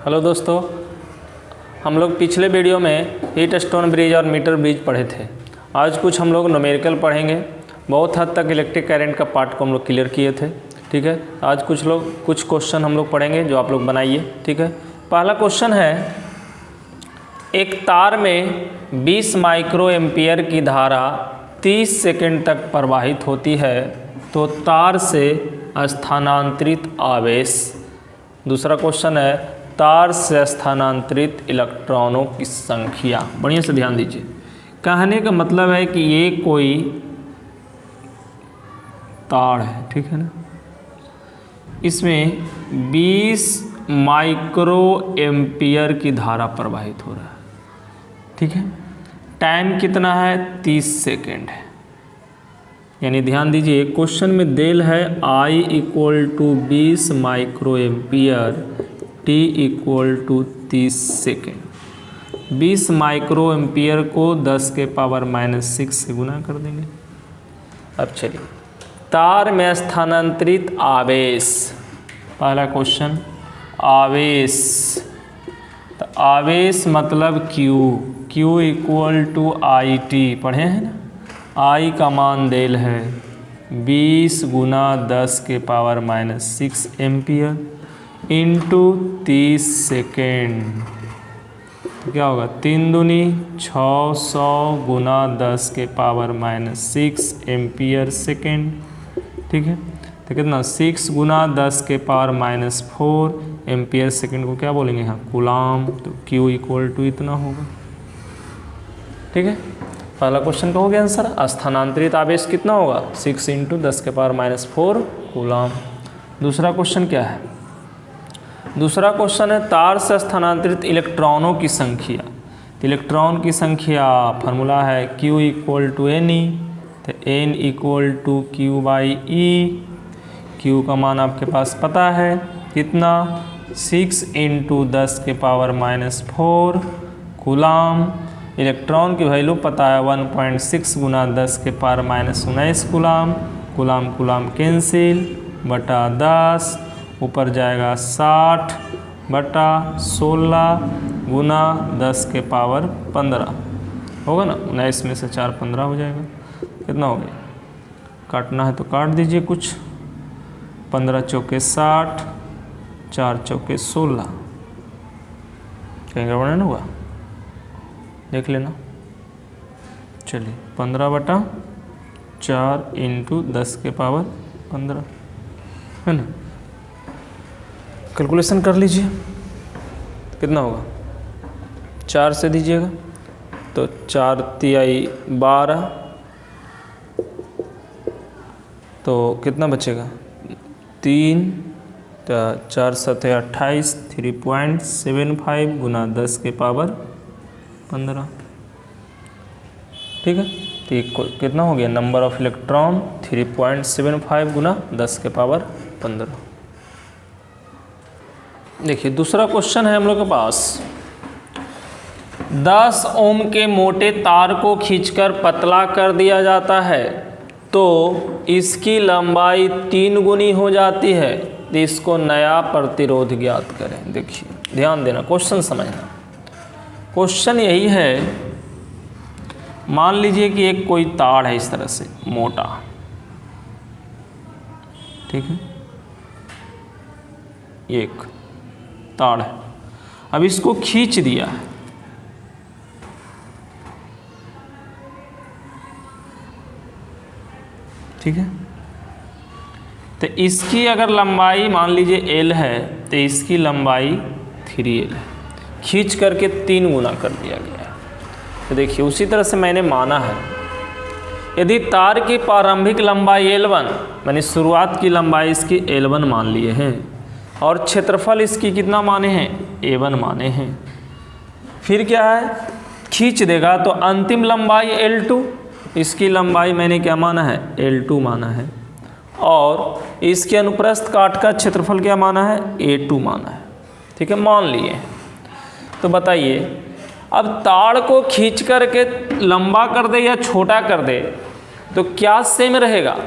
Hello दोस्तों, हम लोग पिछले वीडियो में हीट स्टोन ब्रिज और मीटर ब्रिज पढ़े थे। आज कुछ हम लोग न्यूमेरिकल पढ़ेंगे। बहुत हद तक इलेक्ट्रिक करंट का पार्ट को हम लोग क्लियर किए थे। ठीक है, आज कुछ क्वेश्चन हम लोग पढ़ेंगे जो आप लोग बनाइए। ठीक है, पहला क्वेश्चन है, एक तार में 20 माइक्रो एम्पियर की धारा 30 सेकेंड तक प्रवाहित होती है, तो तार से स्थानांतरित आवेश। दूसरा क्वेश्चन है, तार से स्थानांतरित इलेक्ट्रॉनों की संख्या। बढ़िया से ध्यान दीजिए। कहने का मतलब है कि ये कोई तार है, ठीक है ना, इसमें 20 माइक्रो एम्पियर की धारा प्रवाहित हो रहा है। ठीक है, टाइम कितना है? 30 सेकेंड है। यानी ध्यान दीजिए, क्वेश्चन में देल है I = 20 micro ampere, T = 30 second. 20 micro ampere को 10⁻⁻6 से गुना कर देंगे। अब चलिए, तार में स्थानांतरित आवेश। पहला क्वेश्चन, आवेश। तो आवेश मतलब Q = IT पढ़े हैं ना। I का मान देल है 20 × 10⁻⁻6 एम्पियर इंटू 30 सेकेंड। तो क्या होगा? 3 दूनी 600 × 10⁻⁻6 एम्पियर सेकेंड। ठीक है, तो कितना? 6 × 10⁻⁻4 एम्पियर सेकेंड को क्या बोलेंगे यहाँ? कूलाम। तो Q = इतना होगा। ठीक है, पहला क्वेश्चन का हो गया आंसर। स्थानांतरित आवेश कितना होगा? 6 × 10⁻⁴ कूलाम। दूसरा क्वेश्चन क्या है? दूसरा क्वेश्चन है, तार से स्थानांतरित इलेक्ट्रॉनों की संख्या। इलेक्ट्रॉन की संख्या फार्मूला है Q = Ne, तो N = Q/E। Q का मान आपके पास पता है कितना? 6 × 10⁻⁴ कूलाम। इलेक्ट्रॉन की वैल्यू पता है 1.6 × 10⁻⁻19 कूलाम। कूलाम कैंसिल बटा 10, ऊपर जाएगा 60 बटा 16 गुना 10⁻15 होगा ना। 19 में से 4 15 हो जाएगा। कितना हो गया? काटना है तो काट दीजिए कुछ। 15 चौके 60, 4 चौके 16। कहीं गड़बड़ नहीं हुआ? देख लेना। चलिए, 15/4 × 10⁻15 है ना। कैलकुलेशन कर लीजिए, कितना होगा? 4 से दीजिएगा तो 4 × 12, तो कितना बचेगा? 3, तो 4 × 7 = 28, 3.75 × 10⁻15। ठीक है, तो कितना हो गया? Number of electron 3.75 × 10⁻15। देखिए, दूसरा क्वेश्चन है हम लोग के पास। 10 ओम के मोटे तार को खींचकर पतला कर दिया जाता है, तो इसकी लंबाई 3 गुनी हो जाती है। तो इसको नया प्रतिरोध ज्ञात करें। देखिए, ध्यान देना, क्वेश्चन समझना। क्वेश्चन यही है, मान लीजिए कि एक कोई तार है इस तरह से मोटा। ठीक है, एक तार है, अब इसको खींच दिया है। ठीक है, तो इसकी अगर लंबाई मान लीजिए L है, तो इसकी लंबाई 3L है। खींच करके 3 गुना कर दिया गया है। तो देखिए, उसी तरह से मैंने माना है, यदि तार की प्रारंभिक लंबाई L1, मैंने शुरुआत की लंबाई इसकी L1 मान लिए हैं, और क्षेत्रफल इसकी कितना माने हैं? A1 माने हैं। फिर क्या है? खींच देगा तो अंतिम लंबाई L2, इसकी लंबाई मैंने क्या माना है? L2 माना है, और इसके अनुप्रस्थ काट का क्षेत्रफल क्या माना है? A2 माना है। ठीक है, मान लिए। तो बताइए, अब तार को खींच करके लंबा कर दे या छोटा कर दे तो क्या सेम रहेगा?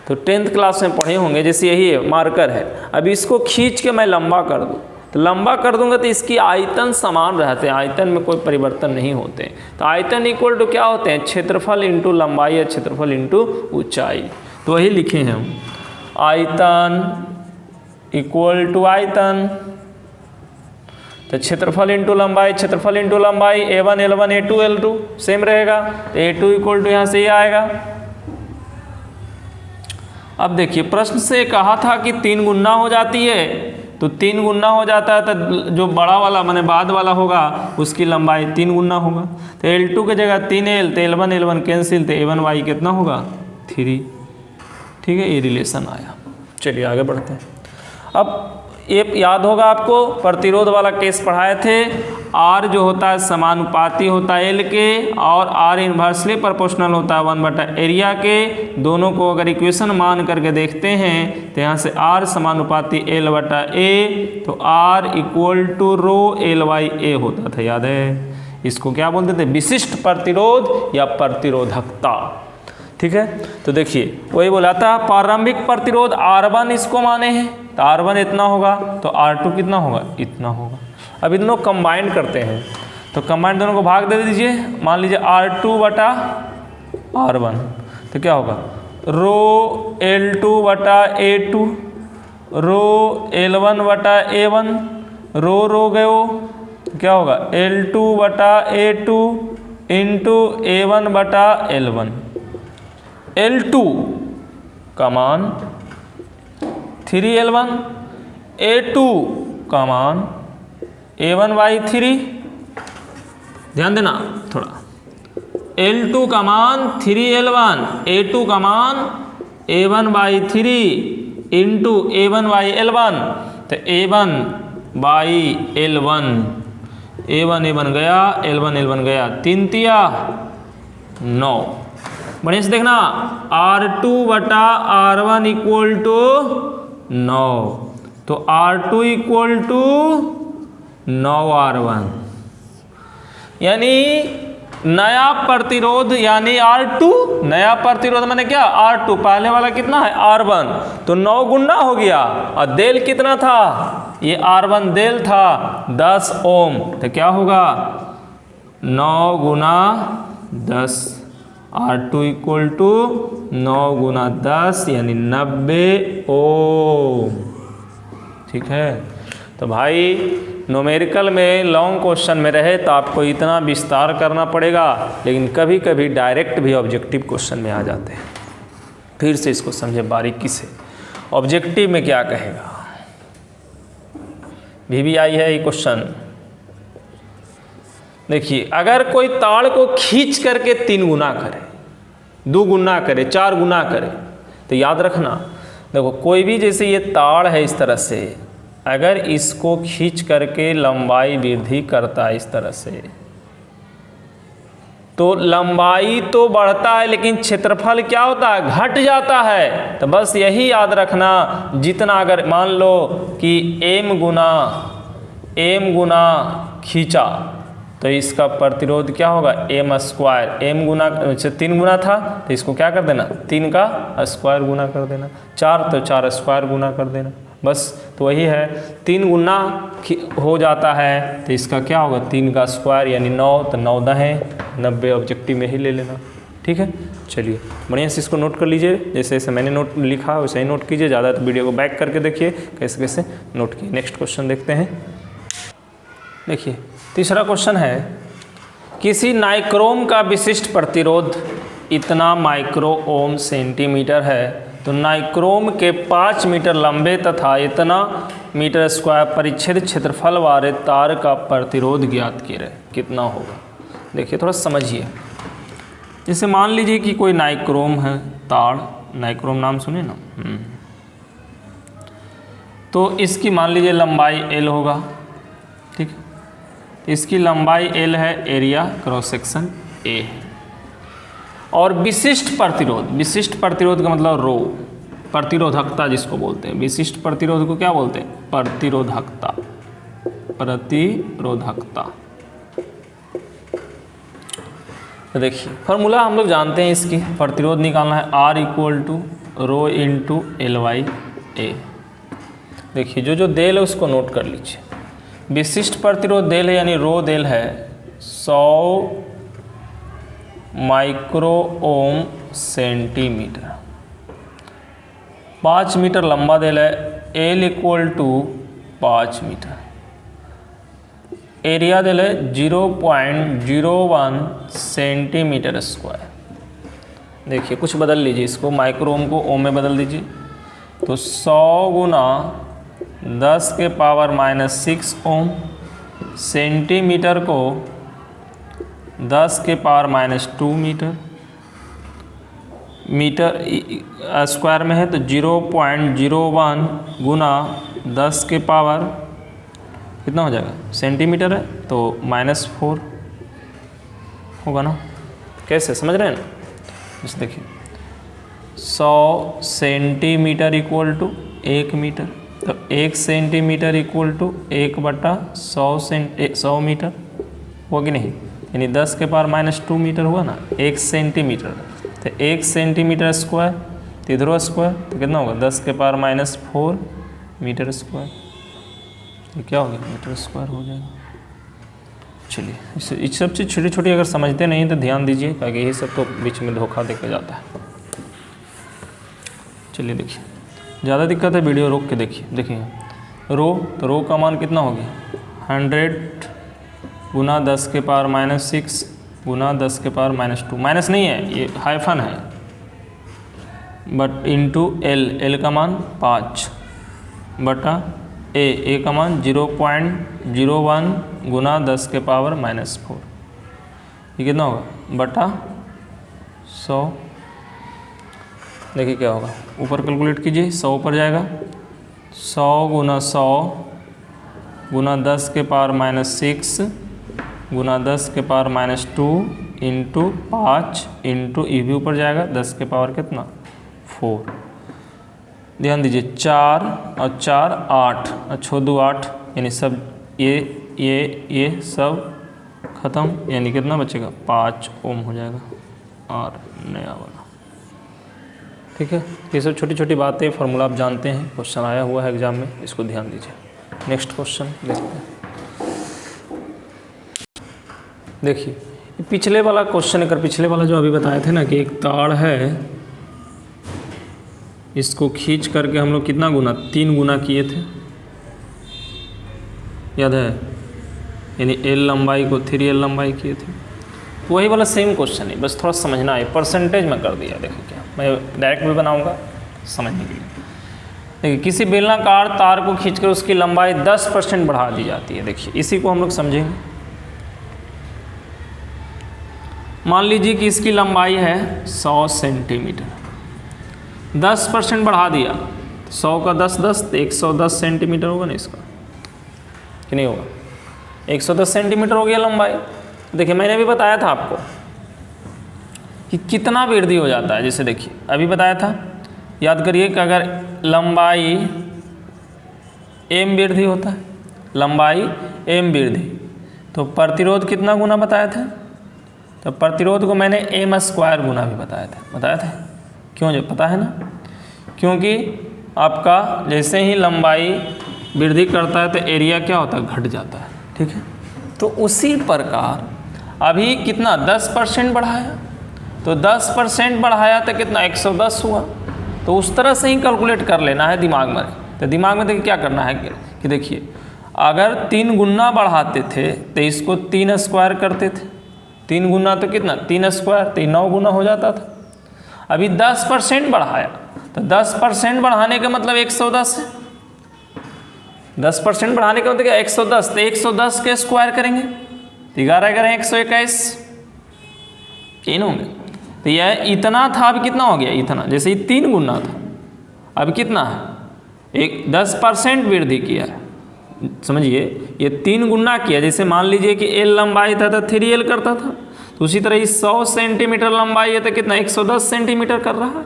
तो 10th क्लास में पढ़े होंगे, जैसे यही है मार्कर है। अब इसको खींच के मैं लंबा कर दूँ तो लंबा कर दूंगा तो इसकी आयतन समान रहते हैं, आयतन में कोई परिवर्तन नहीं होते। तो आयतन इक्वल टू क्या होते हैं, क्षेत्रफल इंटू लंबाई या क्षेत्रफल इंटू ऊंचाई। तो वही लिखे हैं हम, आयतन इक्वल टू आयतन, तो क्षेत्रफल इंटू लंबाई, क्षेत्रफल इंटू लंबाई, A1 L1 A2 L2 same रहेगा। तो A2 इक्वल टू यहाँ से ये आएगा। अब देखिए प्रश्न से कहा था कि 3 गुना हो जाती है, तो 3 गुना हो जाता है तो जो बड़ा वाला माने बाद वाला होगा उसकी लंबाई 3 गुना होगा। तो L2 की जगह 3L, तो L1 L1 कैंसिल, तो A1Y कितना होगा 3। ठीक है, ये रिलेशन आया। चलिए आगे बढ़ते हैं। अब ये याद होगा आपको, प्रतिरोध वाला केस पढ़ाए थे। R जो होता है समानुपाती होता है L के, और R इन्वर्सली प्रोपोर्शनल होता है 1/, एरिया के। दोनों को अगर इक्वेशन मान करके देखते हैं तो यहाँ से R समानुपाती L/A, तो R equal to row L/A होता था, याद है। इसको क्या बोलते थे, विशिष्ट प्रतिरोध या प्रतिरोधकता। ठीक है, तो देखिए वही बोला था, प्रारंभिक प्रतिरोध R1 इसको माने हैं, तो R1 इतना होगा, तो R2 कितना होगा, इतना होगा। अब इन दोनों कंबाइन करते हैं, तो कंबाइन दोनों को भाग दे दीजिए। मान लीजिए R2/R1, तो क्या होगा, रो L2/A2, रो L1/A1, रो गयो, क्या होगा L2/A2 इंटू A1/L1। L2 का मान 3L1, A2 का मान A1/3। ध्यान देना थोड़ा, L2 का मान 3L1, A2 का मान A1/3 इंटू A1/L1, तो A1/L1, A1 गया, L1 गया, 3 तिया 9। बढ़िया से देखना, R2/R1 इक्वल टू 9, तो R2 इक्वल टू 9R1, यानी नया प्रतिरोध यानी R2, नया प्रतिरोध माने क्या, R2, पहले वाला कितना है R1, तो 9 गुना हो गया। और देल कितना था, ये R1 देल था 10 ओम, तो क्या होगा 9 गुना 10, R2 इक्वल टू 9 गुना 10 यानी 90 ओम। ठीक है, तो भाई न्यूमेरिकल में लॉन्ग क्वेश्चन में रहे तो आपको इतना विस्तार करना पड़ेगा, लेकिन कभी कभी डायरेक्ट भी ऑब्जेक्टिव क्वेश्चन में आ जाते हैं। फिर से इसको समझे बारीकी से, ऑब्जेक्टिव में क्या कहेगा। VBI है ये क्वेश्चन। देखिए, अगर कोई ताड़ को खींच करके 3 गुना करे, 2 गुना करे, 4 गुना करे, तो याद रखना, देखो कोई भी, जैसे ये ताड़ है इस तरह से, अगर इसको खींच करके लंबाई वृद्धि करता है इस तरह से, तो लंबाई तो बढ़ता है लेकिन क्षेत्रफल क्या होता है, घट जाता है। तो बस यही याद रखना, जितना अगर मान लो कि m गुना खींचा, तो इसका प्रतिरोध क्या होगा m², m गुना 3 गुना था तो इसको क्या कर देना, 3 का स्क्वायर गुना कर देना, 4 तो 4 स्क्वायर गुना कर देना, बस। तो वही है, 3 गुना हो जाता है तो इसका क्या होगा 3 का स्क्वायर यानी 9, तो 9 10 90, ऑब्जेक्टिव में ही ले लेना। ठीक है, चलिए बढ़िया से इसको नोट कर लीजिए, जैसे जैसे मैंने नोट लिखा वैसे ही नोट कीजिए, ज़्यादा तो वीडियो को बैक करके देखिए कैसे कैसे नोट किए। नेक्स्ट क्वेश्चन देखते हैं। देखिए तीसरा क्वेश्चन है, किसी नाइक्रोम का विशिष्ट प्रतिरोध इतना माइक्रो ओम सेंटीमीटर है, तो नाइक्रोम के 5 मीटर लंबे तथा इतना मीटर स्क्वायर परिच्छेद क्षेत्रफल वाले तार का प्रतिरोध ज्ञात कीजिए, कितना होगा। देखिए थोड़ा समझिए, जैसे मान लीजिए कि कोई नाइक्रोम है तार, नाइक्रोम नाम सुने ना, तो इसकी मान लीजिए लंबाई L होगा। ठीक है, इसकी लंबाई L है, एरिया क्रॉस सेक्शन A है, और विशिष्ट प्रतिरोध का मतलब रो, प्रतिरोधकता जिसको बोलते हैं, विशिष्ट प्रतिरोध को क्या बोलते हैं, प्रतिरोधकता। तो देखिए फॉर्मूला हम लोग जानते हैं इसकी, प्रतिरोध निकालना है R equal to rho into L/A। देखिए जो देल है उसको नोट कर लीजिए। विशिष्ट प्रतिरोध देल है यानी रो देल है 100 माइक्रो ओम सेंटीमीटर। 5 मीटर लंबा देल है, L equal to 5 metre. Area दिल है 0.01 सेंटीमीटर स्क्वायर। देखिए कुछ बदल लीजिए, इसको माइक्रो ओम को ओम में बदल दीजिए। तो 100 गुना 10 के पावर -6 ओम, सेंटीमीटर को 10 के पावर -2 मीटर, मीटर स्क्वायर में है तो 0.01 गुना 10 के पावर कितना हो जाएगा, सेंटीमीटर है तो -4 होगा ना। कैसे समझ रहे हैं ना, जैसे देखिए 100 सेंटीमीटर इक्वल टू 1 मीटर, तो 1 सेंटीमीटर इक्वल टू 1/100 मीटर हुआ कि नहीं, यानी 10 के पावर -2 मीटर हुआ ना। 1 सेंटीमीटर तो 1 सेंटीमीटर स्क्वायर, तो इधरो स्क्वायर तो कितना होगा 10 के पावर -4 मीटर स्क्वायर। ये क्या हो गया, मीटर स्क्वायर हो जाएगा। चलिए इस सब चीज़ छोटी छोटी अगर समझते नहीं तो ध्यान दीजिए, क्योंकि यही सब तो बीच में धोखा देके जाता है। चलिए देखिए, ज़्यादा दिक्कत है वीडियो रोक के देखिए। देखिए रो, तो रो का मान कितना हो गया 100 गुना 10 के पावर -6 गुना 10 के पावर -2, माइनस नहीं है ये हाइफन है, बट इंटू एल का मान 5 बटा ए का मान 0.01 गुना 10 के पावर -4, ये कितना होगा बटा 100। देखिए क्या होगा, ऊपर कैलकुलेट कीजिए, 100 ऊपर जाएगा, 100 गुना 100 गुना 10 के पावर -6 गुना 10 के पावर -2 इंटू 5 इंटू ये भी ऊपर जाएगा 10 के पावर कितना 4। ध्यान दीजिए 4 और 4 8 और 6 2 8, यानी सब ये सब ख़त्म, यानी कितना बचेगा 5 ओम हो जाएगा और नया वाला। ठीक है, ये सब छोटी छोटी बातें फार्मूला आप जानते हैं, क्वेश्चन आया हुआ है एग्जाम में, इसको ध्यान दीजिए। नेक्स्ट क्वेश्चन देखते हैं। देखिए पिछले वाला क्वेश्चन, अगर पिछले वाला जो अभी बताए थे ना कि एक तार है, इसको खींच करके हम लोग कितना गुना 3 गुना किए थे, याद है, यानी एल लंबाई को 3L लंबाई किए थे। वही वाला सेम क्वेश्चन है, बस थोड़ा समझना है, परसेंटेज में कर दिया। देखिए क्या, मैं डायरेक्ट भी बनाऊंगा समझने के लिए। देखिए किसी बेलनाकार तार को खींचकर उसकी लंबाई 10% बढ़ा दी जाती है। देखिए इसी को हम लोग समझेंगे। मान लीजिए कि इसकी लंबाई है 100 सेंटीमीटर, 10% बढ़ा दिया, 100 का 10 10 तो 110 सेंटीमीटर होगा ना इसका, कि नहीं होगा, 110 सेंटीमीटर हो गया लंबाई। देखिए मैंने भी बताया था आपको कि कितना वृद्धि हो जाता है। जैसे देखिए अभी बताया था, याद करिए कि अगर लंबाई m वृद्धि होता है, लंबाई m वृद्धि, तो प्रतिरोध कितना गुना बताया था, तो प्रतिरोध को मैंने m² गुना भी बताया था। क्यों, जो पता है ना, क्योंकि आपका जैसे ही लंबाई वृद्धि करता है तो एरिया क्या होता है, घट जाता है। ठीक है, तो उसी प्रकार अभी कितना 10% बढ़ाया, तो 10% बढ़ाया तो कितना 110 हुआ। तो उस तरह से ही कैलकुलेट कर लेना है दिमाग में। तो दिमाग में देखिए क्या करना है कि देखिए अगर 3 गुना बढ़ाते थे तो इसको 3 स्क्वायर करते थे, 3 गुना तो कितना 3 स्क्वायर, तो 9 गुना हो जाता था। अभी 10% बढ़ाया, तो 10% बढ़ाने का मतलब 110 है, 10% बढ़ाने का मतलब क्या 110, तो 110 के स्क्वायर करेंगे, 11 करें 121, तीन होंगे। तो यह इतना था, अब कितना हो गया इतना, जैसे ये 3 गुना था, अब कितना है, 10% वृद्धि किया है। समझिए ये 3 गुना किया, जैसे मान लीजिए कि L लंबाई था तो 3L करता था, तो उसी तरह ये 100 सेंटीमीटर लंबाई है तो कितना 110 सेंटीमीटर कर रहा है।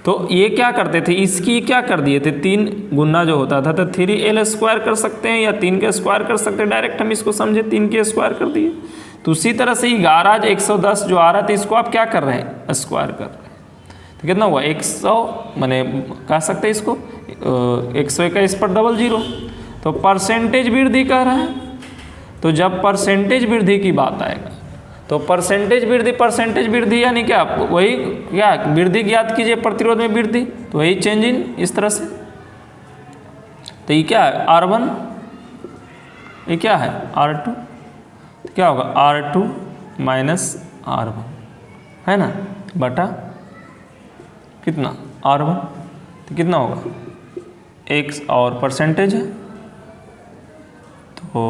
तो ये क्या करते थे, इसकी क्या कर दिए थे, 3 गुना जो होता था तो 3L स्क्वायर कर सकते हैं या 3 के स्क्वायर कर सकते हैं, डायरेक्ट हम इसको समझे 3 के स्क्वायर कर दिए। तो उसी तरह से 11 110 जो आ रहा था इसको आप क्या कर रहे हैं, स्क्वायर कर रहे हैं, तो कितना हुआ 100, मैंने कह सकते हैं इसको 121 पर 00, तो परसेंटेज वृद्धि कह रहा है, तो जब परसेंटेज वृद्धि की बात आएगा तो परसेंटेज वृद्धि यानी क्या, वही क्या वृद्धि ज्ञात कीजिए प्रतिरोध में वृद्धि, तो वही चेंज इन इस तरह से। तो ये क्या है R1, ये क्या है R2, तो क्या होगा R2 माइनस R1 है ना, बटा कितना R1, तो कितना होगा x और परसेंटेज है तो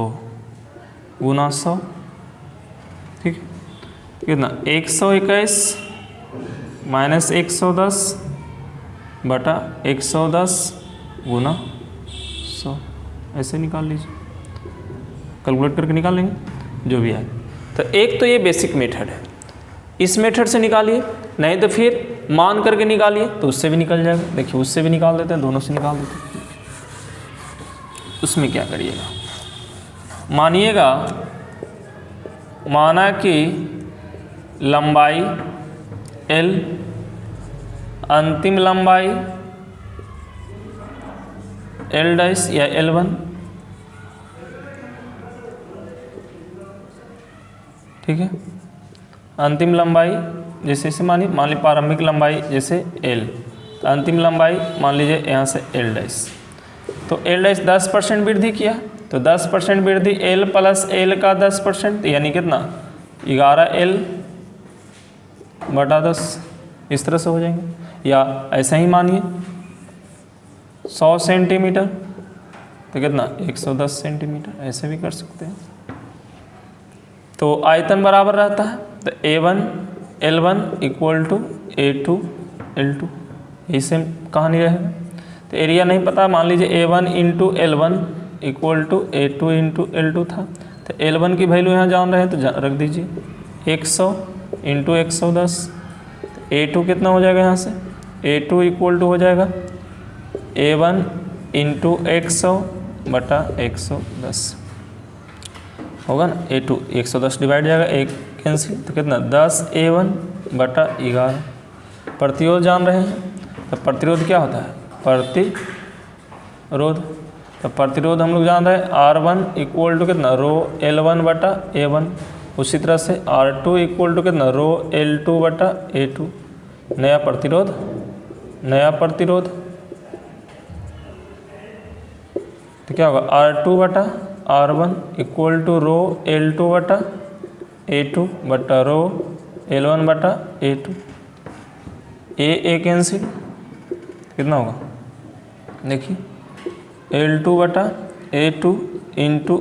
गुना 100, ठीक है, कितना 121 माइनस 110 बटा 110 गुना 100, ऐसे निकाल लीजिए, कैलकुलेट करके निकाल लेंगे जो भी आए। तो एक तो ये बेसिक मेथड है, इस मेथड से निकालिए, नहीं तो फिर मान करके निकालिए तो उससे भी निकल जाएगा। देखिए उससे भी निकाल देते हैं, दोनों से निकाल देते हैं। उसमें क्या करिएगा, मानिएगा माना कि लंबाई L, अंतिम लंबाई L' या L1, ठीक है, अंतिम लंबाई जैसे इसे मान ली प्रारंभिक लंबाई जैसे L, तो अंतिम लंबाई मान लीजिए यहाँ से L', तो L' 10% वृद्धि किया, तो 10% वृद्धि L प्लस L का 10% यानी कितना 11L बटा 10, इस तरह से हो जाएंगे। या ऐसा ही मानिए 100 सेंटीमीटर तो कितना 110 सेंटीमीटर, ऐसे भी कर सकते हैं। तो आयतन बराबर रहता है, तो A1 L1 equal to A2 L2, यही सेम कहानी रहेगा। तो एरिया नहीं पता, मान लीजिए A1 into L1 equal to A2 into L2 था, तो L1 की वैल्यू यहाँ जान रहे हैं तो रख दीजिए 100 इंटू 110, A2 कितना हो जाएगा यहाँ से, A2 इक्वल टू हो जाएगा A1 इंटू 100 बटा 110 होगा ना, A2 110 डिवाइड जाएगा, एक कैंसिल, तो कितना 10 A1 बटा 11। प्रतिरोध जान रहे हैं, तो प्रतिरोध क्या होता है प्रतिरोध, तो प्रतिरोध हम लोग जान रहे हैं R1 इक्वल टू कितना रो L1 बटा A1, उसी तरह से R2 इक्वल टू कितना रो L2 बटा A2। नया प्रतिरोध तो क्या होगा R2 बटा R1 equal to row L2 बटा A2 बटा रो L1 बटा A2, A कैंसिल, कितना होगा देखिए L2 बटा A2 इंटू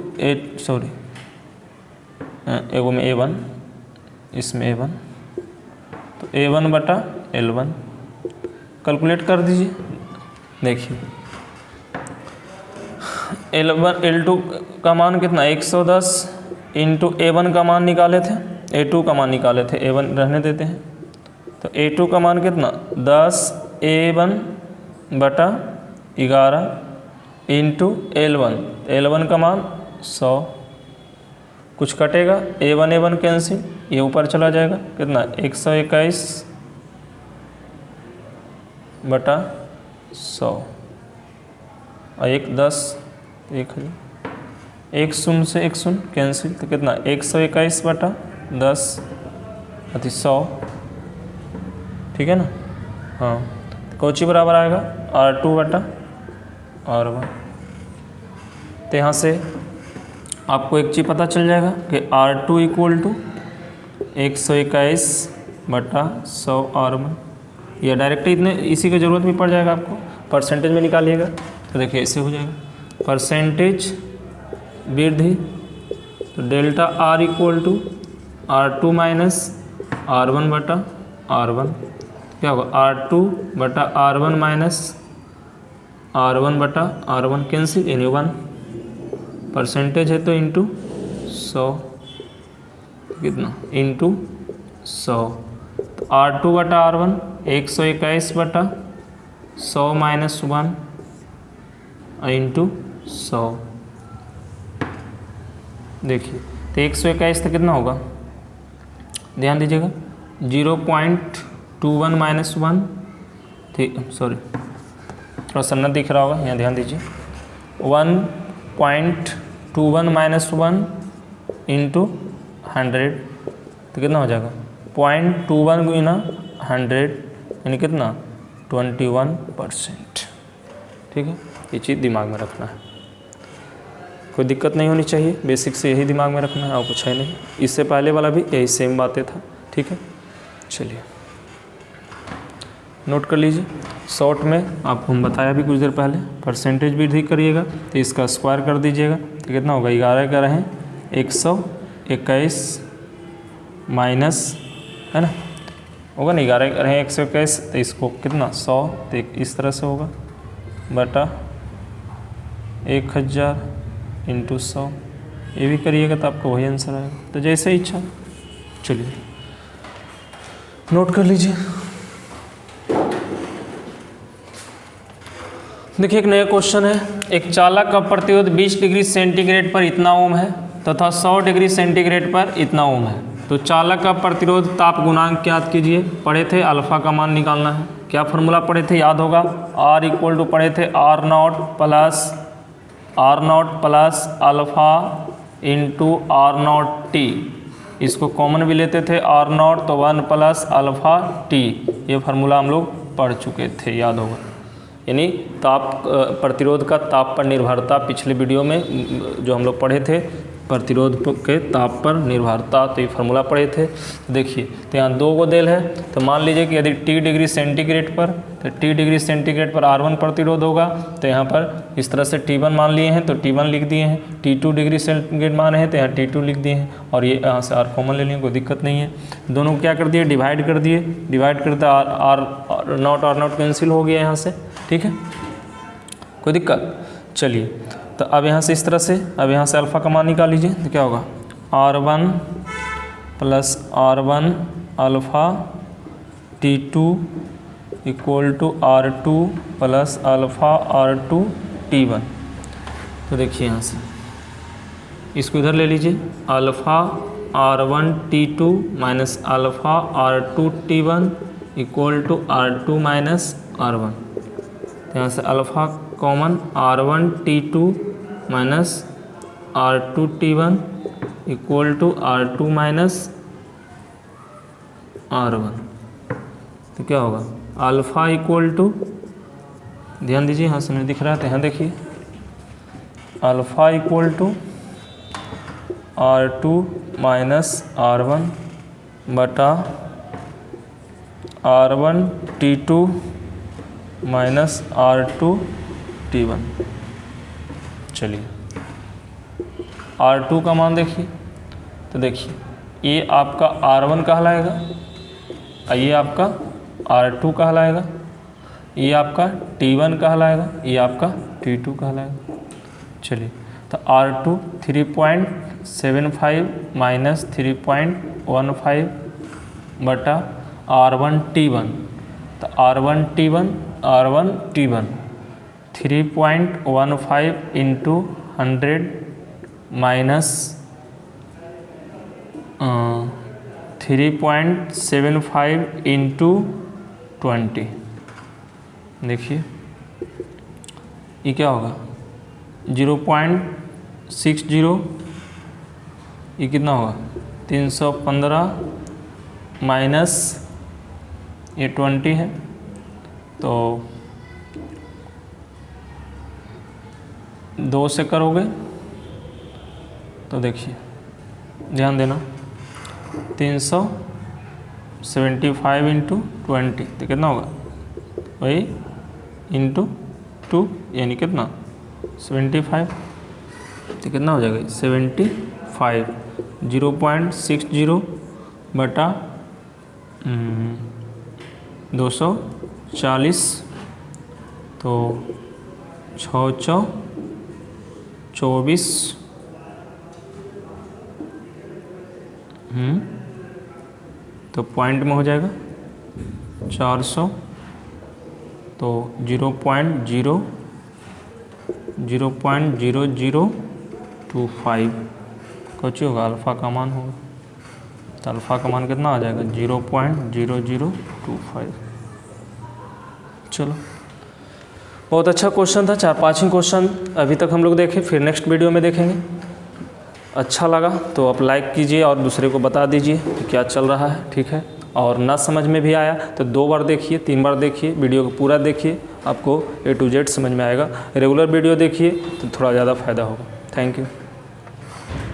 एगो में A1, इसमें A1, तो A1 बटा L1 कैलकुलेट कर दीजिए। देखिए L2 का मान कितना 110 इंटू A1 का मान निकाले थे, A2 का मान निकाले थे, A1 रहने देते हैं, तो A2 का मान कितना 10 A1 बटा 11 इंटू L1 का मान 100, कुछ कटेगा A1 कैंसिल, ये ऊपर चला जाएगा, कितना 121 बटा 100 और 10 एक शून्य से एक शून्य कैंसिल, तो कितना 121 बटा 10 अति 100, ठीक है ना। हाँ, कौची बराबर आएगा R2 बटा R1। तो यहाँ से आपको एक चीज़ पता चल जाएगा कि R2 इक्वल टू 121 बटा 100 R1, या डायरेक्ट इसी की ज़रूरत भी पड़ जाएगा आपको, परसेंटेज में निकालिएगा तो देखिए ऐसे हो जाएगा परसेंटेज वृद्धि, तो delta R equal to R2 minus R1 बटा R1, क्या होगा R2 बटा R1 माइनस R1 बटा R1 कैंसिल, यानी 1, परसेंटेज है तो इंटू 100, कितना इंटू 100, तो R2 बटा R1 121 बटा 100 माइनस 1 इंटू 100। देखिए तो 121 तो कितना होगा, ध्यान दीजिएगा 0.21 माइनस 1, ठीक सॉरी थोड़ा सा न दिख रहा होगा, यहाँ ध्यान दीजिए 0.21 माइनस 1 इंटू 100, तो कितना हो जाएगा 0.21 गुना 100 यानी कितना 21%। ठीक है, ये चीज़ दिमाग में रखना है, कोई दिक्कत नहीं होनी चाहिए, बेसिक से यही दिमाग में रखना है और कुछ है नहीं। इससे पहले वाला भी यही सेम बातें था। ठीक है, चलिए नोट कर लीजिए। शॉर्ट में आपको हम बताया भी कुछ देर पहले, परसेंटेज भी ठीक करिएगा तो इसका स्क्वायर कर दीजिएगा तो कितना होगा 11 का रहें 121 माइनस, है ना, होगा ना 11 का रहें 121 तो इसको कितना 100, तो इस तरह से होगा बटा 1000 इंटू 100, ये भी करिएगा तो आपको वही आंसर आएगा। तो जैसे ही इच्छा, चलिए नोट कर लीजिए। देखिए एक नया क्वेश्चन है, एक चालक का प्रतिरोध 20 डिग्री सेंटीग्रेड पर इतना ओम है तथा 100 डिग्री सेंटीग्रेड पर इतना ओम है, तो चालक का प्रतिरोध ताप गुणांक याद कीजिए। पढ़े थे अल्फा का मान निकालना है, क्या फॉर्मूला पढ़े थे याद होगा, R इक्वल टू पढ़े थे R not plus alpha into R0 T, इसको कॉमन भी लेते थे R0 तो 1 प्लस अल्फा T, ये फार्मूला हम लोग पढ़ चुके थे, याद होगा। यानी ताप प्रतिरोध का ताप पर निर्भरता पिछले वीडियो में जो हम लोग पढ़े थे, प्रतिरोध के ताप पर निर्भरता, तो ये फार्मूला पढ़े थे। तो देखिए तो यहाँ 2 को देल है, तो मान लीजिए कि यदि T डिग्री सेंटीग्रेड पर, तो T डिग्री सेंटीग्रेड पर R1 प्रतिरोध होगा, तो यहाँ पर इस तरह से T1 मान लिए हैं तो T1 लिख दिए हैं, T2 डिग्री सेंटीग्रेड मान है तो यहाँ T2 लिख दिए हैं, और ये यहाँ से R कॉमन ले लिए, कोई दिक्कत नहीं है। दोनों को क्या कर दिए डिवाइड कर दिए, डिवाइड करते R0 कैंसिल हो गया यहाँ से। ठीक है, कोई दिक्कत, चलिए तो अब यहाँ से इस तरह से, अब यहाँ से अल्फ़ा का मान निकाल लीजिए तो क्या होगा R1 plus R1 alpha T2 equal to R2 plus alpha R2 T1। तो देखिए यहाँ से इसको इधर ले लीजिए, alpha R1 T2 minus alpha R2 T1 equal to R2 minus R1, यहाँ से alpha common R1 T2 minus R2 T1 equal to R2 minus R1, तो क्या होगा अल्फ़ा इक्वल टू, ध्यान दीजिए यहाँ से नहीं दिख रहा है तो यहाँ देखिए, alpha equal to R2 minus R1 बटा R1 T2 minus R2 T1। चलिए R2 का मान देखिए, तो देखिए ये आपका R1 कहलाएगा, ये आपका R2 कहलाएगा, ये आपका T1 कहलाएगा, ये आपका T2 कहलाएगा। चलिए तो R2 3.75 माइनस 3.15 बटा R1 T1, तो R1 T1 3.15 into 100 minus 3.75 into 20, देखिए ये क्या होगा 0.60, ये कितना होगा 315 माइनस ये 20 है, तो 2 से करोगे तो देखिए ध्यान देना 375 इंटू 20 तो कितना होगा वही इंटू 2 यानी कितना 75, तो कितना हो जाएगा 75, 0.60 बटा 240, तो 6 24, तो पॉइंट में हो जाएगा 400, तो 0.0025 कुछ होगा अल्फ़ा का मान होगा, तो अल्फ़ा का मान कितना आ जाएगा 0.0025। चलो बहुत अच्छा क्वेश्चन था, 4-5 ही क्वेश्चन अभी तक हम लोग देखे, फिर नेक्स्ट वीडियो में देखेंगे। अच्छा लगा तो आप लाइक कीजिए और दूसरे को बता दीजिए कि क्या चल रहा है, ठीक है। और ना समझ में भी आया तो 2 बार देखिए, 3 बार देखिए, वीडियो को पूरा देखिए, आपको A to Z समझ में आएगा। रेगुलर वीडियो देखिए तो थोड़ा ज़्यादा फ़ायदा होगा। Thank you.